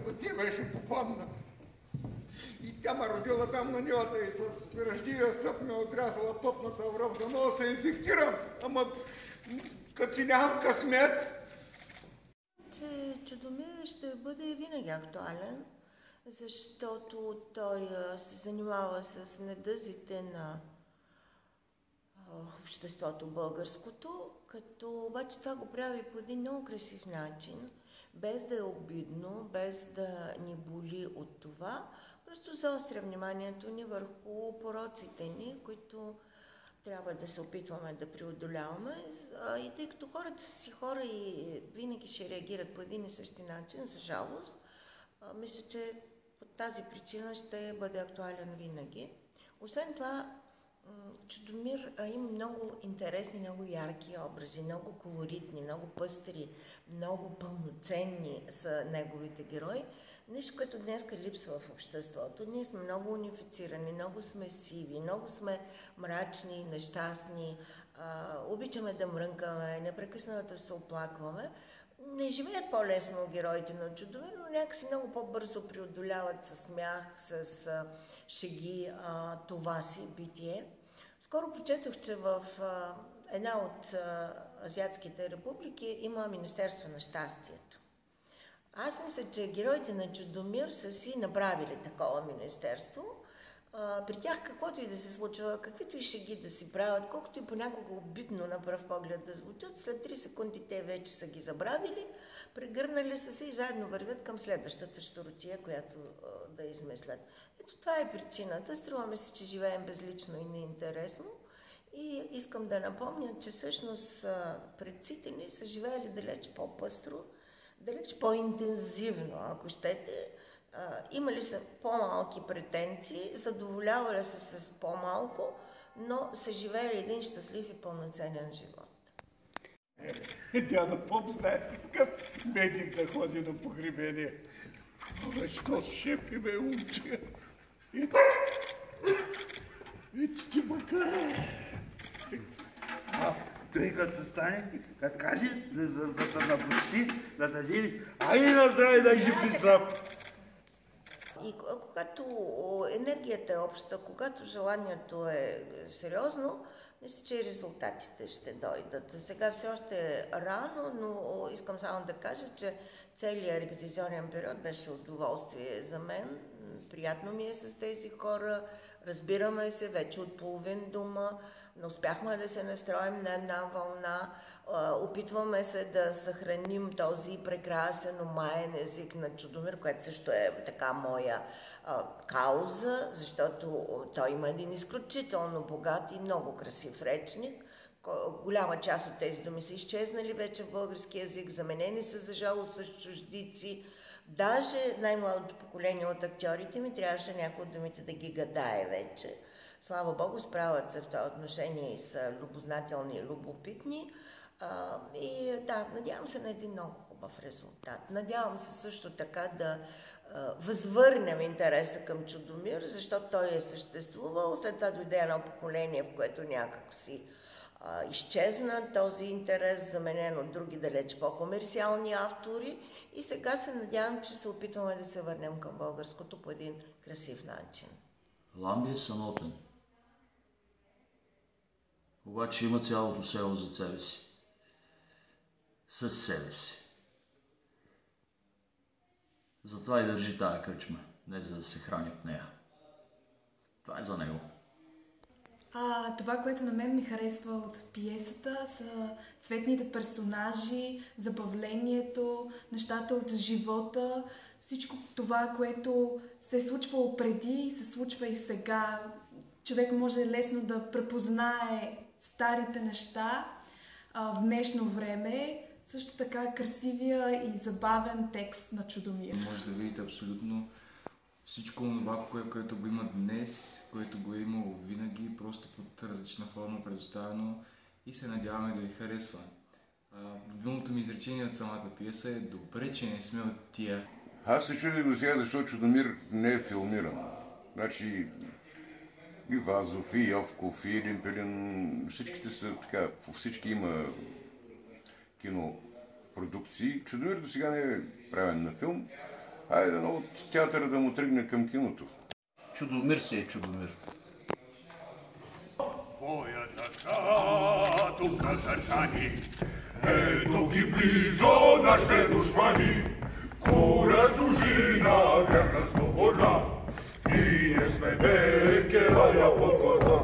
до тебе ще попадна. И тя ме родила там на нивата и с ръждивия съп ме отрязала топната връв. Дано се инфектирам, ама като си нямам късмет. Че Чудомир ще бъде винаги актуален, защото той се занимава с недъзите на обществото българското, като обаче това го прави по един много красив начин, без да е обидно, без да ни боли от това, просто заостря вниманието ни върху пороците ни, които трябва да се опитваме да преодоляваме. И тъй като хората са си хора и винаги ще реагират по един и същи начин, за жалост, мисля, че по тази причина ще бъде актуален винаги. Освен това, Чудомир има много интересни, много ярки образи, много колоритни, много пъстри, много пълноценни са неговите герои. Нещо, което днеска липсва в обществото. Ние сме много унифицирани, много сме сиви, много сме мрачни, нещастни, обичаме да мрънкаме, непрекъснато се оплакваме. Не живеят по-лесно героите на Чудомир, но някакси много по-бързо преодоляват със смях, с шеги това си битие. Скоро прочетох, че в една от азиатските републики има Министерство на щастието. Аз мисля, че героите на Чудомир са си направили такова министерство. При тях каквото и да се случва, каквито и шеги да си правят, колкото и понякога обидно на пръв поглед да звучат, след 3 секунди те вече са ги забравили, прегърнали са се и заедно вървят към следващата щуротия, която да измислят. Ето това е причината. Струваме се, че живеем безлично и неинтересно. И искам да напомня, че всъщност предците ни са живеели далеч по-пъстро, далеч по-интензивно, ако щете. Имали са по-малки претенции, задоволявали се с по-малко, но са живеели един щастлив и пълноценен живот. Дядо Поп знае какъв бедник да ходи на погребение. Що шепи ме учи. Ето ти макар. Той като стане, като каже, да се напусти, да се вземи, айде на здраве, да жив и здрав. И когато енергията е обща, когато желанието е сериозно, мисля, че резултатите ще дойдат. Сега все още е рано, но искам само да кажа, че целият репетиционен период беше удоволствие за мен. Приятно ми е с тези хора, разбираме се вече от половин дума, но успяхме да се настроим на една вълна, опитваме се да съхраним този прекрасен омаен език на Чудомир, което също е така моя кауза, защото той има един изключително богат и много красив речник. Голяма част от тези думи са изчезнали вече в български език, заменени са за жалост с чуждици. Даже най-младото поколение от актьорите ми трябваше някои от думите да ги гадае вече. Слава Богу, справят се в това отношение и са любознателни и любопитни. И да, надявам се на един много хубав резултат. Надявам се също така да възвърнем интереса към Чудомир, защото той е съществувал. След това дойде едно поколение, в което някак си изчезна този интерес, заменен от други далеч по-комерциални автори. И сега се надявам, че се опитваме да се върнем към българското по един красив начин. Ламби е самотен. Обаче има цялото село зад себе си. Със себе си. Затова и държи тая кръчма, не за да се храни от нея. Това е за него. Това, което на мен ми харесва от пиесата, са цветните персонажи, забавлението, нещата от живота, всичко това, което се е случвало преди, се случва и сега. Човек може лесно да препознае старите неща в днешно време. Също така красивия и забавен текст на Чудомир. Може да видите абсолютно всичко това, което го има днес, което го е имало винаги, просто под различна форма предоставено и се надяваме да ви харесва. Любимото ми изречение от самата пиеса е: добре, че не сме от тия. Аз се чудя до сега, защо Чудомир не е филмиран. Значи и Вазов, и Йовков, и Елин Пелин, всичките са така, по всички има кинопродукции. Чудомир до сега не е правен на филм. Хайде, но от театъра да му тръгне към киното. Чудомир си е Чудомир. Боят на стату казарцани, ето ги близо нашите душмани. Кураж, дружина, гръмна сговорна, ние сме веке рая покорна.